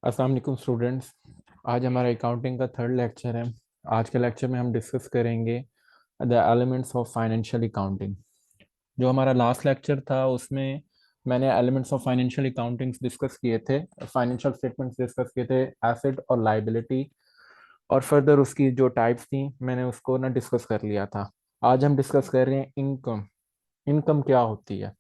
अस्सलाम वालेकुम स्टूडेंट्स। आज हमारा अकाउंटिंग का थर्ड लेक्चर है। आज के लेक्चर में हम डिस्कस करेंगे the elements of financial accounting. जो हमारा लास्ट लेक्चर था उसमें मैंने elements of financial accounting discuss किए थे, फाइनेंशियल स्टेटमेंट्स डिस्कस किए थे, एसेट और लाइबिलिटी, और फर्दर उसकी जो टाइप्स थी मैंने उसको ना डिस्कस कर लिया था। आज हम डिस्कस कर रहे हैं इनकम। इनकम क्या होती है?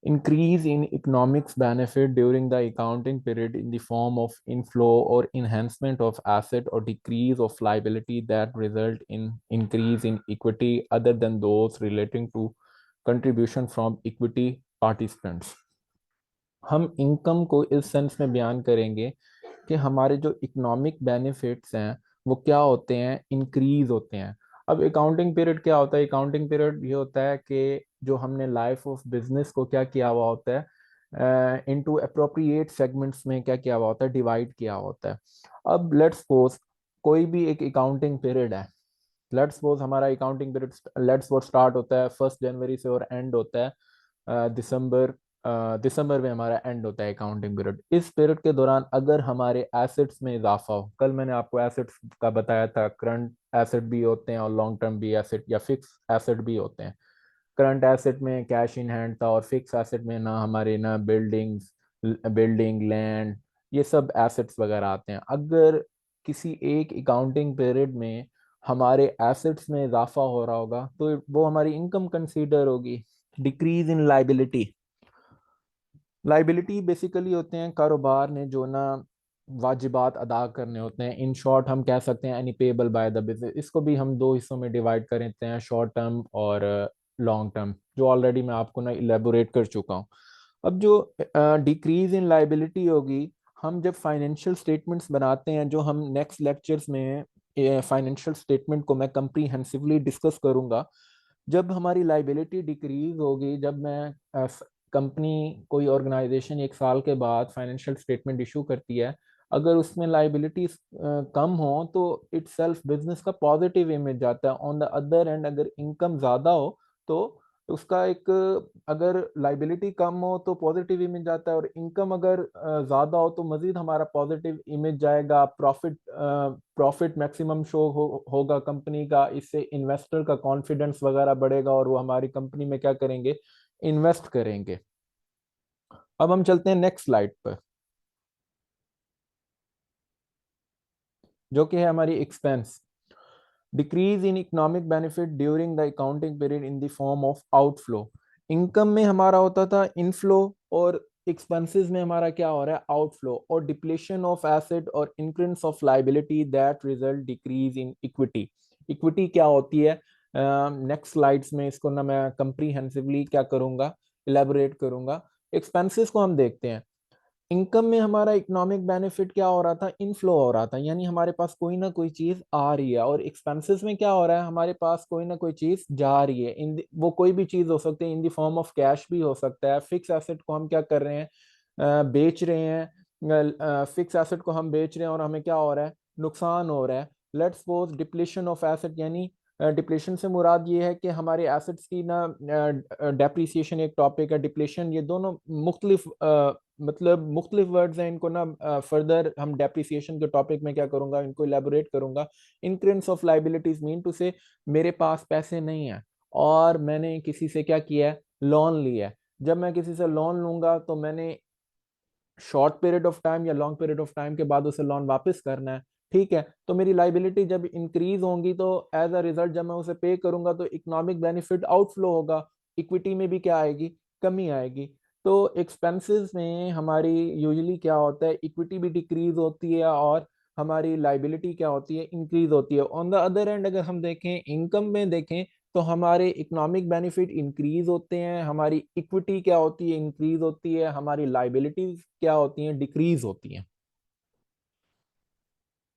Increase in economics benefit during the accounting period in the form of inflow or enhancement of asset or decrease of liability that result in increase in equity other than those relating to contribution from equity participants. हम income को इस sense में बयान करेंगे कि हमारे जो economic benefits हैं वो क्या होते हैं, इंक्रीज होते हैं। अब अकाउंटिंग पीरियड क्या होता है? अकाउंटिंग पीरियड ये होता है कि जो हमने लाइफ ऑफ बिजनेस को क्या किया हुआ होता है, इनटू अप्रोप्रिएट सेगमेंट्स में क्या किया हुआ होता है, डिवाइड किया होता है। अब लेट्स सपोज कोई भी एक अकाउंटिंग पीरियड है। लेट्स सपोज हमारा accounting period let's suppose start होता है 1 जनवरी से और एंड होता है दिसंबर। दिसंबर में हमारा एंड होता है अकाउंटिंग पीरियड। इस पीरियड के दौरान अगर हमारे एसेट्स में इजाफा हो, कल मैंने आपको एसेट्स का बताया था, करंट एसेट भी होते हैं और लॉन्ग टर्म भी एसेट या फिक्स एसेट भी होते हैं। करंट एसेट में कैश इन हैंड था और फिक्स एसेट में ना हमारे ना बिल्डिंग लैंड, ये सब एसेट्स वगैरह आते हैं। अगर किसी एक अकाउंटिंग पीरियड में हमारे एसेट्स में इजाफा हो रहा होगा तो वो हमारी इनकम कंसीडर होगी। Decrease in liability. Liability basically होते हैं कारोबार ने जो ना वाजिबात अदा करने होते हैं। इन शॉर्ट हम कह सकते हैं any payable by the business. इसको भी हम दो हिस्सों में डिवाइड कर देते हैं, शॉर्ट टर्म और लॉन्ग टर्म, जो ऑलरेडी मैं आपको ना इलेबोरेट कर चुका हूँ। अब जो डिक्रीज इन लाइबिलिटी होगी, हम जब फाइनेंशियल स्टेटमेंट्स बनाते हैं, जो हम नेक्स्ट लेक्चर्स में फाइनेंशियल स्टेटमेंट को मैं कंप्रीहेंसिवली डिस्कस करूंगा। जब हमारी लाइबिलिटी डिक्रीज होगी, जब मैं कंपनी कोई ऑर्गेनाइजेशन 1 साल के बाद फाइनेंशियल स्टेटमेंट इशू करती है, अगर उसमें लाइबिलिटीज कम हो तो इट सेल्फ बिजनेस का पॉजिटिव इमेज आता है। ऑन द अदर एंड अगर इनकम ज़्यादा हो तो उसका एक, अगर लाइबिलिटी कम हो तो पॉजिटिव इमेज आता है, और इनकम अगर ज़्यादा हो तो मज़ीद हमारा पॉजिटिव इमेज जाएगा। प्रॉफिट मैक्सिमम होगा कंपनी का। इससे इन्वेस्टर का कॉन्फिडेंस वगैरह बढ़ेगा और वो हमारी कंपनी में क्या करेंगे, इन्वेस्ट करेंगे। अब हम चलते हैं नेक्स्ट स्लाइड पर, जो कि है हमारी expense. Decrease in economic benefit during the accounting period in the form of outflow. Income में हमारा होता था इनफ्लो, और एक्सपेंसेस में हमारा क्या हो रहा है, आउटफ्लो। और डिप्लेशन ऑफ एसेट और increase of liability that result decrease in equity. Equity क्या होती है? नेक्स्ट स्लाइड्स में इसको ना मैं कंप्रीहेंसिवली क्या करूंगा, इलेबोरेट करूंगा। एक्सपेंसेस को हम देखते हैं। इनकम में हमारा इकोनॉमिक बेनिफिट क्या हो रहा था, इनफ्लो हो रहा था, यानी हमारे पास कोई ना कोई चीज आ रही है। और एक्सपेंसेस में क्या हो रहा है, हमारे पास कोई ना कोई चीज जा रही है। वो कोई भी चीज हो सकती है, in the form of cash भी हो सकता है। फिक्स एसेट को हम क्या कर रहे हैं, बेच रहे हैं। फिक्स एसेट को हम बेच रहे हैं और हमें क्या हो रहा है, नुकसान हो रहा है। Let's suppose depletion of asset, यानी डिप्लेशन से मुराद ये है कि हमारे एसेट्स की ना, डेप्रिसिएशन एक टॉपिक है, डिप्लेशन, ये दोनों मुख्तलिफ मतलब मुख्तलिफ वर्ड्स हैं। इनको ना फर्दर हम डेप्रिसिएशन के टॉपिक में क्या करूंगा, इनको इलेबोरेट करूंगा। इंक्रेंस ऑफ लाइबिलिटीज मीन टू से मेरे पास पैसे नहीं है और मैंने किसी से क्या किया है, लोन लिया है। जब मैं किसी से लोन लूंगा तो मैंने शॉर्ट पीरियड ऑफ टाइम या लॉन्ग पीरियड ऑफ टाइम के बाद उसे लोन वापस करना है। ठीक है, तो मेरी लाइबिलिटी जब इंक्रीज होंगी तो एज अ रिजल्ट जब मैं उसे पे करूंगा तो इकोनॉमिक बेनिफिट आउटफ्लो होगा। इक्विटी में भी क्या आएगी, कमी आएगी। तो एक्सपेंसेस में हमारी यूजुअली क्या होता है, इक्विटी भी डिक्रीज होती है और हमारी लाइबिलिटी क्या होती है, इंक्रीज होती है। ऑन द अदर एंड अगर हम देखें, इनकम में देखें, तो हमारे इकोनॉमिक बेनिफिट इंक्रीज होते हैं, हमारी इक्विटी क्या होती है, इंक्रीज होती है, हमारी लाइबिलिटीज क्या होती हैं, डिक्रीज होती हैं।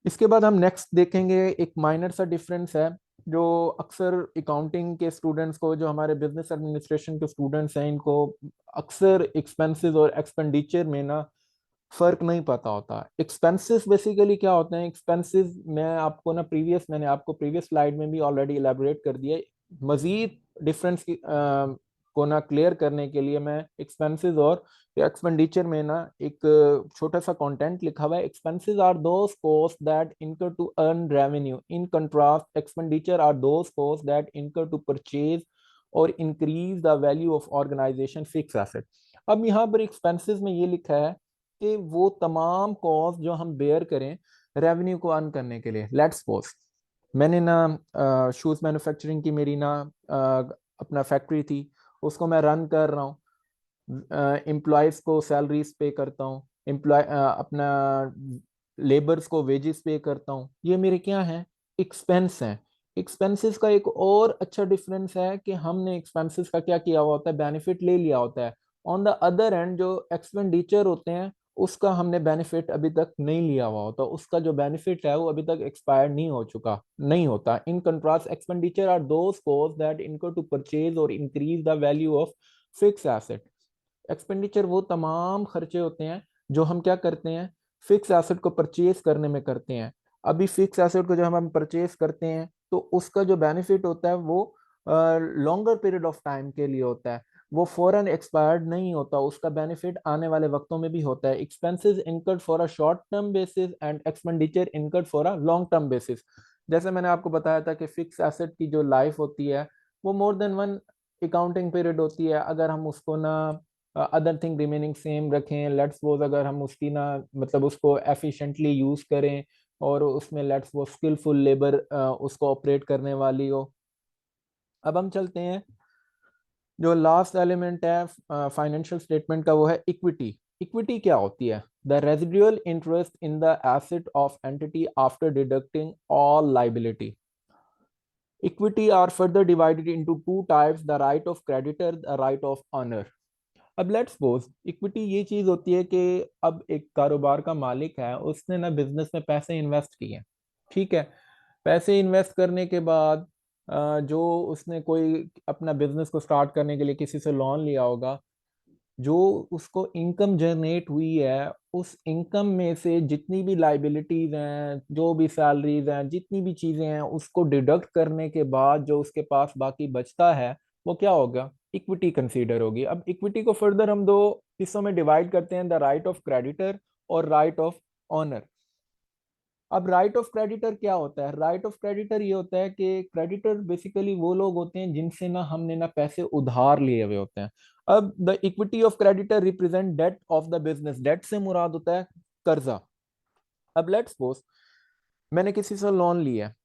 इसके बाद हम नेक्स्ट देखेंगे, एक माइनर सा डिफरेंस है जो अक्सर अकाउंटिंग के स्टूडेंट्स को, जो हमारे बिजनेस एडमिनिस्ट्रेशन के स्टूडेंट्स हैं, इनको अक्सर एक्सपेंसेस और एक्सपेंडिचर में ना फर्क नहीं पता होता। एक्सपेंसेस बेसिकली क्या होते हैं, एक्सपेंसेस मैं आपको ना मैंने आपको प्रीवियस स्लाइड में भी ऑलरेडी इलेबोरेट कर दिया है। मजीद डिफरेंस की को ना क्लियर करने के लिए मैं एक्सपेंसेस और एक्सपेंडिचर में ना एक छोटा सा कंटेंट लिखा हुआ है। Expenses are those cost that incur to earn revenue, in contrast expenditure are those cost that incur to purchase और increase the value of organisation fix asset. अब यहाँ पर एक्सपेंसेस में ये लिखा है कि वो तमाम कॉस्ट जो हम बेयर करें रेवेन्यू को अर्न करने के लिए। लेट्स सपोज मैंने ना शूज मैन्युफैक्चरिंग की मेरी ना अपना फैक्ट्री थी, उसको मैं रन कर रहा हूँ, एम्प्लॉयज़ को सैलरीज पे करता हूँ, अपना लेबर्स को वेजेस पे करता हूँ, ये मेरे क्या हैं, एक्सपेंस हैं। एक्सपेंसेस का एक और अच्छा डिफरेंस है कि हमने एक्सपेंसेस का क्या किया हुआ होता है, बेनिफिट ले लिया होता है। ऑन द अदर एंड जो एक्सपेंडिचर होते हैं उसका हमने बेनिफिट अभी तक नहीं लिया हुआ होता, उसका जो बेनिफिट है वो अभी तक एक्सपायर नहीं हो चुका नहीं होता। In contrast expenditure are those cost that incur to purchase और increase the value of fix asset. Expenditure वो तमाम खर्चे होते हैं जो हम क्या करते हैं, फिक्स एसेट को परचेज करने में करते हैं। अभी फिक्स एसेट को जब हम परचेज करते हैं तो उसका जो बेनिफिट होता है वो लॉन्गर पीरियड ऑफ टाइम के लिए होता है, वो फौरन एक्सपायर्ड नहीं होता, उसका बेनिफिट आने वाले वक्तों में भी होता है। Expenses incurred for a short term basis and expenditure incurred for a long term basis. जैसे मैंने आपको बताया था कि फिक्स एसेट की जो लाइफ होती है वो more than one accounting period होती है। अगर हम उसको ना अदर थिंग रिमेनिंग सेम रखें, लेट्स सपोज अगर हम उसकी ना मतलब उसको एफिशिएंटली यूज करें और उसमें लेट्स वो स्किलफुल लेबर उसको ऑपरेट करने वाली हो। अब हम चलते हैं, जो लास्ट एलिमेंट है फाइनेंशियल स्टेटमेंट का वो है इक्विटी। इक्विटी क्या होती है? The residual interest in the asset of entity after deducting all liability. Equity are further divided into two types, the right of creditor, the right of owner. अब let's suppose equity ये चीज होती है कि अब एक कारोबार का मालिक है, उसने ना बिजनेस में पैसे इन्वेस्ट किए, ठीक है। पैसे इन्वेस्ट करने के बाद जो उसने कोई अपना बिजनेस को स्टार्ट करने के लिए किसी से लोन लिया होगा, जो उसको इनकम जनरेट हुई है उस इनकम में से जितनी भी लाइबिलिटीज हैं, जो भी सैलरीज हैं, जितनी भी चीजें हैं, उसको डिडक्ट करने के बाद जो उसके पास बाकी बचता है वो क्या होगा, इक्विटी कंसीडर होगी। अब इक्विटी को फर्दर हम दो हिस्सों में डिवाइड करते हैं, द राइट ऑफ क्रेडिटर और राइट ऑफ ऑनर। अब राइट ऑफ क्रेडिटर क्या होता है? राइट ऑफ क्रेडिटर ये होता है कि क्रेडिटर बेसिकली वो लोग होते हैं जिनसे ना हमने ना पैसे उधार लिए हुए होते हैं। अब the equity of creditor represent debt of the business. Debt से मुराद होता है कर्जा। अब लेट्स सपोज मैंने किसी से लोन लिया है,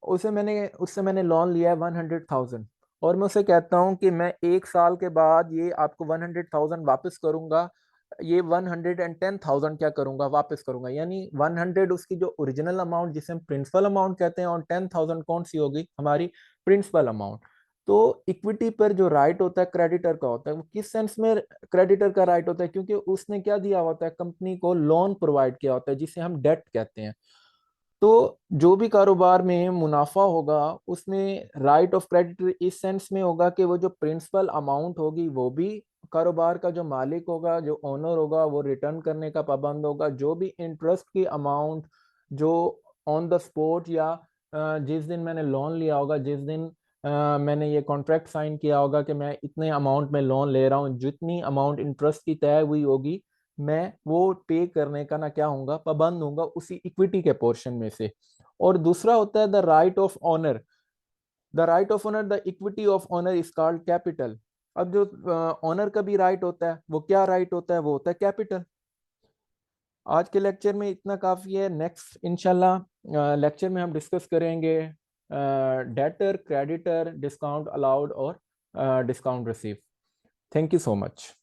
उसे मैंने उससे मैंने लोन लिया है 100,000, और मैं उसे कहता हूँ कि मैं 1 साल के बाद ये आपको 100,000 वापस करूंगा, ये 110,000 क्या करूंगा, वापस करूंगा। यानी 100 उसकी जो ओरिजिनल अमाउंट जिसे हम प्रिंसिपल अमाउंट कहते हैं और 10,000 कौन सी होगी, हमारी प्रिंसिपल अमाउंट। तो इक्विटी पर जो राइट होता है क्रेडिटर का होता है, वो किस सेंस में क्रेडिटर का राइट होता है? क्योंकि उसने क्या दिया होता है, कंपनी को लोन प्रोवाइड किया होता है जिसे हम डेट कहते हैं। तो जो भी कारोबार में मुनाफा होगा उसमें राइट ऑफ क्रेडिटर इस सेंस में होगा कि वो जो प्रिंसिपल अमाउंट होगी वो भी कारोबार का जो मालिक होगा, जो ओनर होगा, वो रिटर्न करने का पाबंद होगा। जो भी इंटरेस्ट की अमाउंट जो ऑन द स्पॉट या जिस दिन मैंने लोन लिया होगा, जिस दिन मैंने ये कॉन्ट्रैक्ट साइन किया होगा कि मैं इतने अमाउंट में लोन ले रहा हूँ, जितनी अमाउंट इंटरेस्ट की तय हुई होगी मैं वो पे करने का ना क्या होऊंगा, पाबंद होऊंगा उसी इक्विटी के पोर्शन में से। और दूसरा होता है the right of owner. The right of owner, the equity of owner is called capital. अब जो ऑनर का भी राइट होता है वो क्या राइट होता है, वो होता है कैपिटल। आज के लेक्चर में इतना काफी है। नेक्स्ट इंशाल्लाह लेक्चर में हम डिस्कस करेंगे डेटर, क्रेडिटर, डिस्काउंट अलाउड और discount receive. Thank you so much.